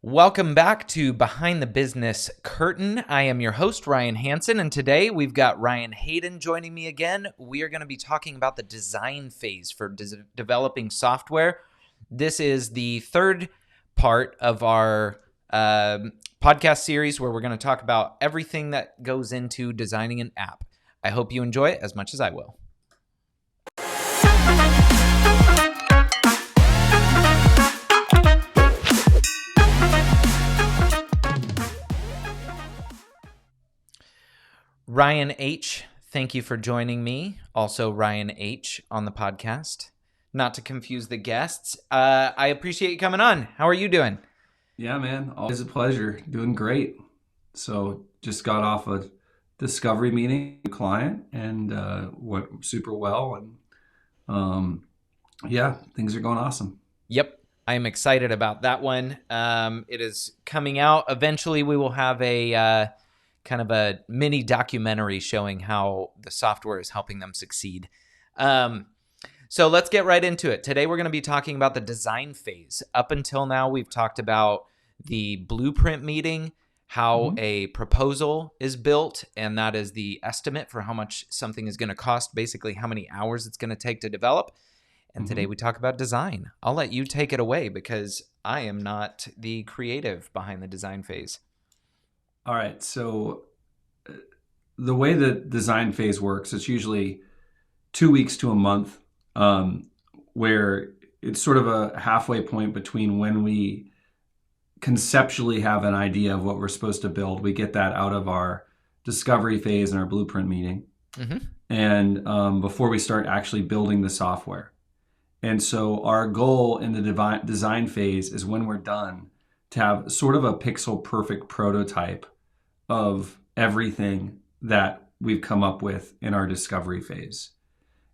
Welcome back to Behind the Business Curtain. I am your host, Ryan Hansen, and today we've got Ryan Hayden joining me again. We are going to be talking about the design phase for developing software. This is the third part of our podcast series where we're going to talk about everything that goes into designing an app. I hope you enjoy it as much as I will. Ryan H., thank you for joining me. Also, Ryan H. on the podcast. Not to confuse the guests. I appreciate you coming on. How are you doing? Yeah, man. Always a pleasure. Doing great. So just got off a discovery meeting with a client and went super well. And yeah, things are going awesome. Yep. I am excited about that one. It is coming out. Eventually, we will have a kind of a mini documentary showing how the software is helping them succeed. So let's get right into it. Today, we're going to be talking about the design phase. Up until now, we've talked about the blueprint meeting, how a proposal is built, and that is the estimate for how much something is going to cost, basically how many hours it's going to take to develop. And today we talk about design. I'll let you take it away because I am not the creative behind the design phase. All right. So the way the design phase works, it's usually 2 weeks to a month, where it's sort of a halfway point between when we conceptually have an idea of what we're supposed to build. We get that out of our discovery phase and our blueprint meeting. And before we start actually building the software. And so our goal in the design phase is when we're done to have sort of a pixel perfect prototype of everything that we've come up with in our discovery phase.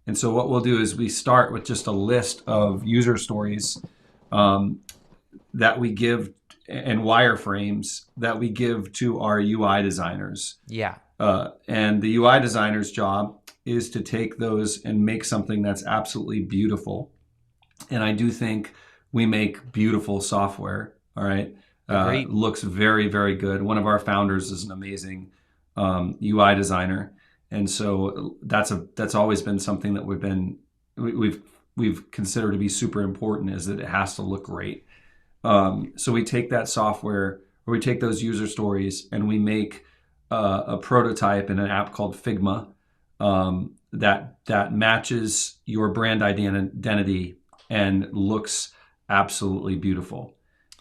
And so what we'll do is we start with just a list of user stories that we give and wireframes that we give to our UI designers. Yeah. And the UI designer's job is to take those and make something that's absolutely beautiful. And I do think we make beautiful software. All right. Looks very, very good. One of our founders is an amazing UI designer. And so that's always been something that we've considered to be super important, is that it has to look great. So we take that software, or we take those user stories, and we make a prototype in an app called Figma that matches your brand identity and looks absolutely beautiful.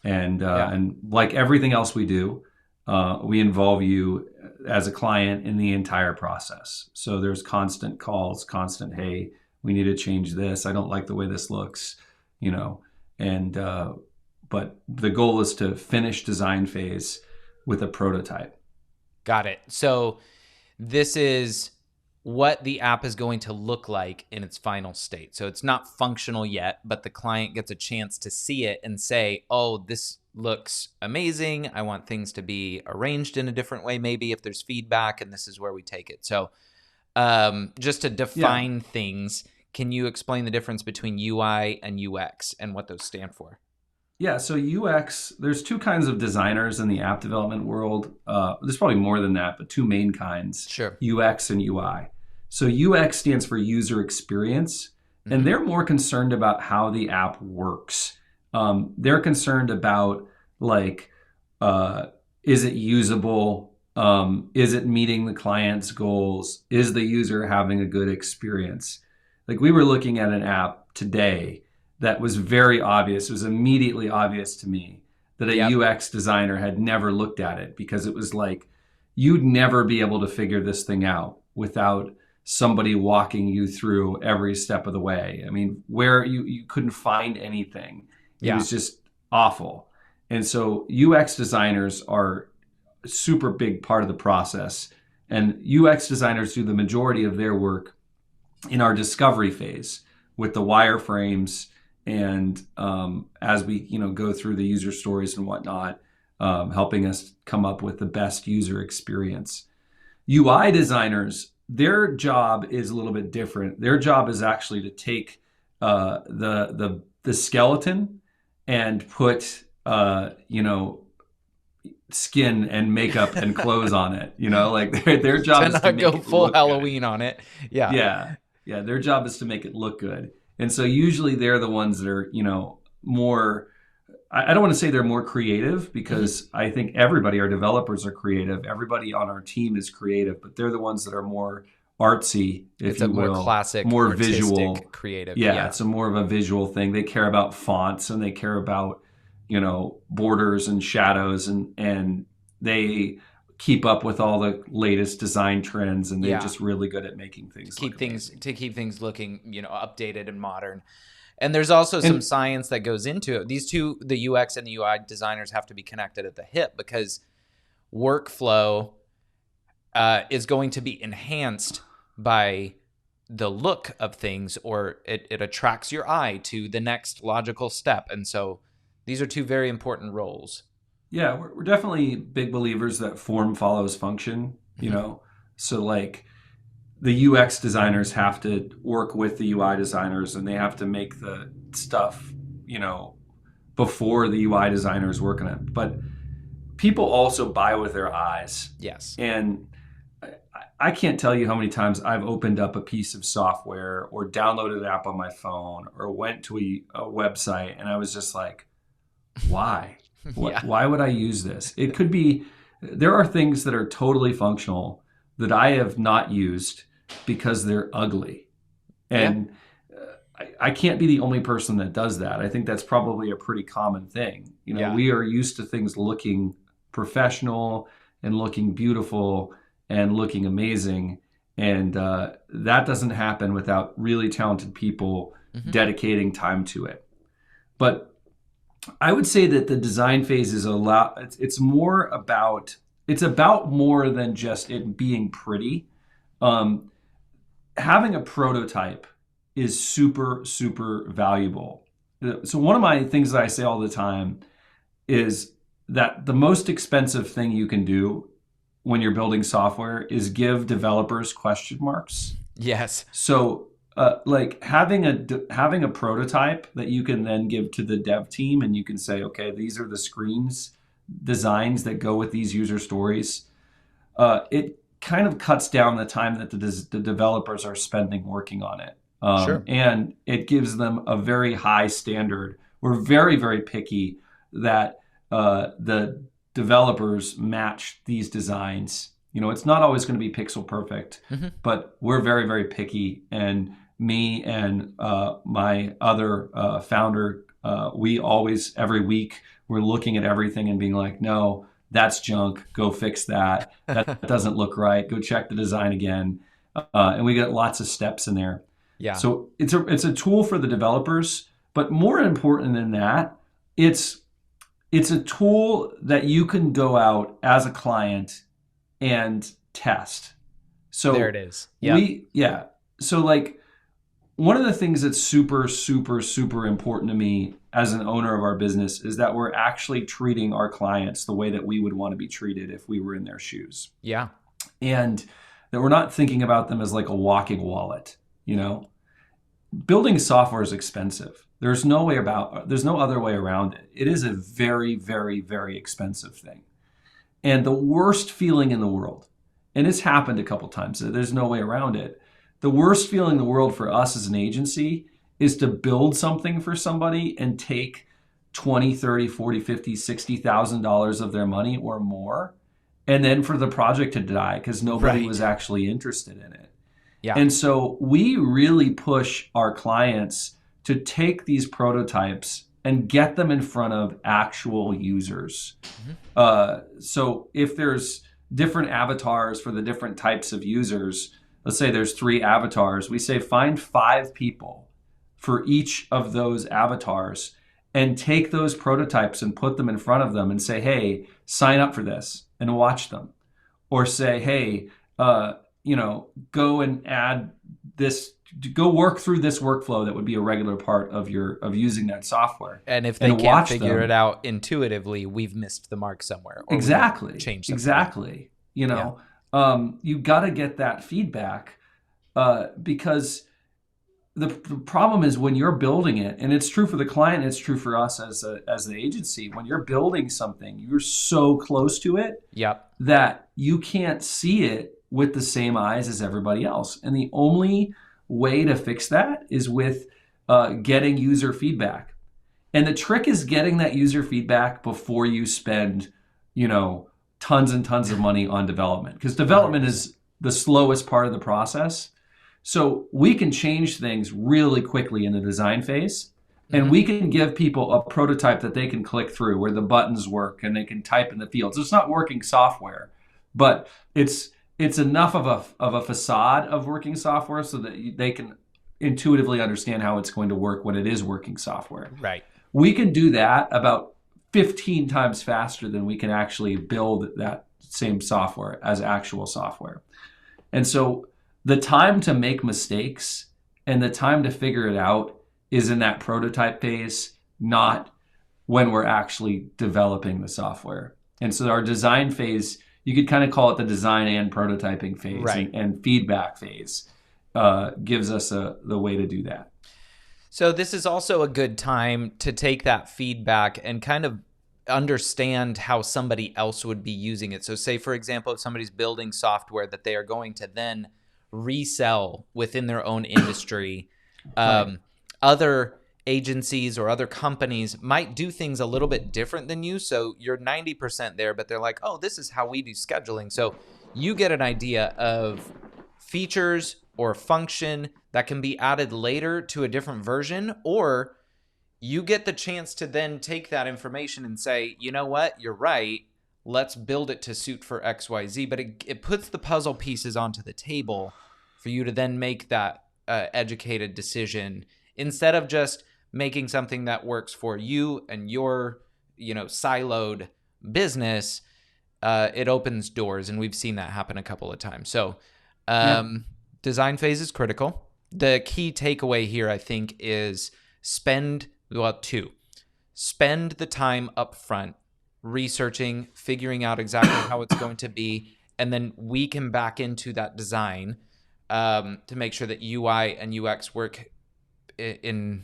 And like everything else we do, we involve you as a client in the entire process. So there's constant calls, constant, hey, we need to change this. I don't like the way this looks, and but the goal is to finish design phase with a prototype. Got it. So this is what the app is going to look like in its final state. So it's not functional yet, but the client gets a chance to see it and say, oh, this looks amazing. I want things to be arranged in a different way, maybe, if there's feedback, and this is where we take it. So just to define things, can you explain the difference between UI and UX and what those stand for? Yeah, so UX, there's two kinds of designers in the app development world. There's probably more than that, but two main kinds, Sure. UX and UI. So UX stands for user experience, and they're more concerned about how the app works. They're concerned about, like, is it usable? Is it meeting the client's goals? Is the user having a good experience? Like, we were looking at an app today that was very obvious. It was immediately obvious to me that a UX designer had never looked at it, because it was like, you'd never be able to figure this thing out without somebody walking you through every step of the way. I mean, where you couldn't find anything. It was just awful. And so UX designers are a super big part of the process. And UX designers do the majority of their work in our discovery phase with the wireframes. And as we go through the user stories and whatnot, helping us come up with the best user experience. UI designers, their job is a little bit different. Their job is actually to take the skeleton and put you know, skin and makeup and clothes on it. You know, like their job To is to not make go it full look good. Halloween on it. Yeah. Yeah. Yeah. Their job is to make it look good. And so usually they're the ones that are, you know, more, I don't want to say they're more creative because I think everybody, our developers are creative. Everybody on our team is creative, but they're the ones that are more artsy, if It's a you more will, classic, more visual. artistic, creative. Yeah. Yeah. It's a more of a visual thing. They care about fonts and they care about, you know, borders and shadows and they keep up with all the latest design trends and they're Yeah. just really good at making things look amazing. To keep things looking, updated and modern. And there's also some And science that goes into it. These two, the UX and the UI designers, have to be connected at the hip because workflow is going to be enhanced by the look of things, or it attracts your eye to the next logical step. And so these are two very important roles. yeah, we're definitely big believers that form follows function, you know? So like the UX designers have to work with the UI designers and they have to make the stuff, you know, before the UI designers work on it. But people also buy with their eyes. Yes. And I can't tell you how many times I've opened up a piece of software or downloaded an app on my phone or went to a website and I was just like, why? Yeah. Why would I use this? It could be, there are things that are totally functional that I have not used because they're ugly. And I can't be the only person that does that. I think that's probably a pretty common thing. You know, Yeah. we are used to things looking professional and looking beautiful and looking amazing. And that doesn't happen without really talented people dedicating time to it. But I would say that the design phase is it's more about, it's about more than just it being pretty. Having a prototype is super, super valuable. So one of my things that I say all the time is that the most expensive thing you can do when you're building software is give developers question marks. Yes. So like having a prototype that you can then give to the dev team and you can say, okay, these are the screens designs that go with these user stories. It kind of cuts down the time that the developers are spending working on it. Sure. And it gives them a very high standard. We're very, very picky that the developers match these designs. You know, it's not always going to be pixel perfect, but we're very, very picky. And me and my other founder, we always, every week, we're looking at everything and being like, no, that's junk. Go fix that. That doesn't look right. Go check the design again. And we get lots of steps in there. Yeah. So it's a tool for the developers, but more important than that, it's a tool that you can go out as a client and test. So there it is. Yeah. So like one of the things that's super, super, super important to me as an owner of our business is that we're actually treating our clients the way that we would want to be treated if we were in their shoes. Yeah. And that we're not thinking about them as like a walking wallet, you know? Building software is expensive. There's no other way around it. It is a very, very, very expensive thing. And the worst feeling in the world, and it's happened a couple times, so there's no way around it. The worst feeling in the world for us as an agency is to build something for somebody and take $20, $30, $40, $50, $60,000 of their money or more, and then for the project to die because nobody was actually interested in it. Yeah. And so we really push our clients to take these prototypes and get them in front of actual users. So if there's different avatars for the different types of users, let's say there's 3 avatars, we say find 5 people for each of those avatars and take those prototypes and put them in front of them and say, hey, sign up for this and watch them. Or say, hey, go and add this, go work through this workflow that would be a regular part of using that software. And if they can't figure it out intuitively, we've missed the mark somewhere. Or exactly. Change something. Exactly. You got to get that feedback because the problem is when you're building it, and it's true for the client, it's true for us as the agency. When you're building something, you're so close to it Yep. that you can't see it with the same eyes as everybody else. And the only way to fix that is with getting user feedback. And the trick is getting that user feedback before you spend, tons and tons of money on development, because development is the slowest part of the process. So we can change things really quickly in the design phase, and we can give people a prototype that they can click through where the buttons work and they can type in the fields. It's not working software, but it's enough of a facade of working software so that they can intuitively understand how it's going to work when it is working software. Right. We can do that about 15 times faster than we can actually build that same software as actual software. And so the time to make mistakes and the time to figure it out is in that prototype phase, not when we're actually developing the software. And so our design phase, you could kind of call it the design and prototyping phase, right. and feedback phase gives us the way to do that. So this is also a good time to take that feedback and kind of understand how somebody else would be using it. So say, for example, if somebody's building software that they are going to then resell within their own industry, Right. Other agencies or other companies might do things a little bit different than you. So you're 90% there, but they're like, oh, this is how we do scheduling. So you get an idea of features or function that can be added later to a different version, or you get the chance to then take that information and say, you know what, you're right, let's build it to suit for XYZ. But it puts the puzzle pieces onto the table for you to then make that educated decision, instead of just making something that works for you and your siloed business. It opens doors, and we've seen that happen a couple of times. So design phase is critical. The key takeaway here, I think, is spend the time up front researching, figuring out exactly how it's going to be, and then we can back into that design to make sure that UI and UX work. And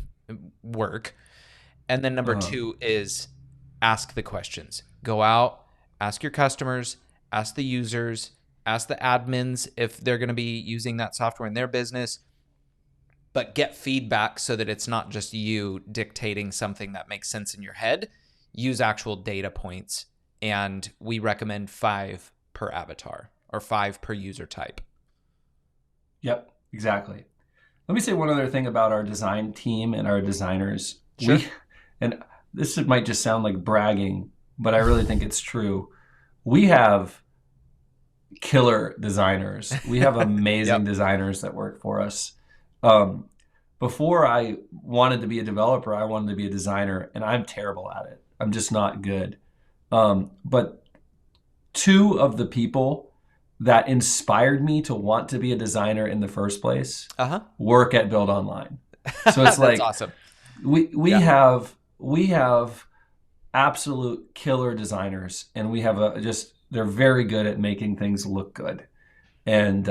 then number two is ask the questions. Go out, ask your customers, ask the users, ask the admins if they're going to be using that software in their business, but get feedback so that it's not just you dictating something that makes sense in your head. Use actual data points, and we recommend 5 per avatar or 5 per user type. Yep, exactly. Let me say one other thing about our design team and our designers. Sure. And this might just sound like bragging, but I really think it's true. We have killer designers. We have amazing designers that work for us. Before I wanted to be a developer, I wanted to be a designer, and I'm terrible at it. I'm just not good. But 2 of the people that inspired me to want to be a designer in the first place work at Build Online. So it's like awesome. We have absolute killer designers, and we have they're very good at making things look good, and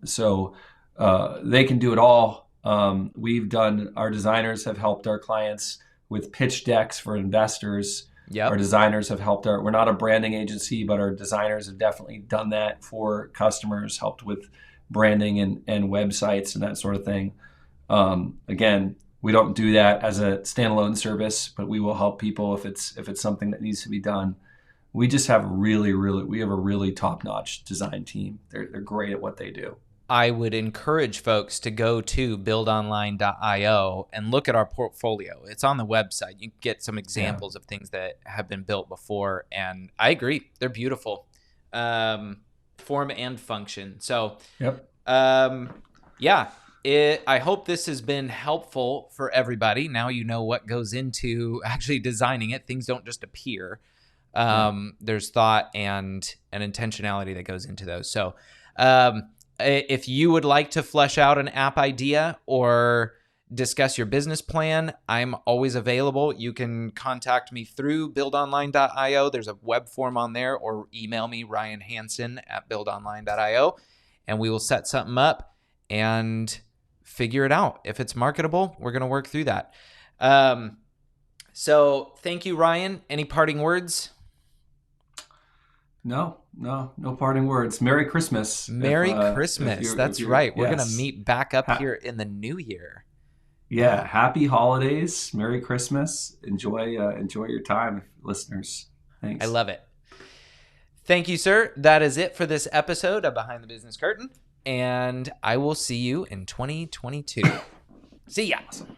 so they can do it all. Our designers have helped our clients with pitch decks for investors. Yep. Our designers have helped we're not a branding agency, but our designers have definitely done that for customers, helped with branding and websites and that sort of thing. Again, we don't do that as a standalone service, but we will help people if it's something that needs to be done. We just have a really top-notch design team. They're great at what they do. I would encourage folks to go to buildonline.io and look at our portfolio. It's on the website. You can get some examples of things that have been built before, and I agree. They're beautiful. Form and function. So, I hope this has been helpful for everybody. Now you know what goes into actually designing it. Things don't just appear. There's thought and an intentionality that goes into those. So, if you would like to flesh out an app idea or discuss your business plan, I'm always available. You can contact me through buildonline.io. There's a web form on there, or email me, ryanhansen@buildonline.io, and we will set something up. And figure it out. If it's marketable, we're going to work through that. So thank you, Ryan. Any parting words? No parting words. Merry Christmas. Merry Christmas. That's right. We're going to meet back up here in the new year. Yeah. Happy holidays. Merry Christmas. Enjoy your time, listeners. Thanks. I love it. Thank you, sir. That is it for this episode of Behind the Business Curtain. And I will see you in 2022. See ya. Awesome.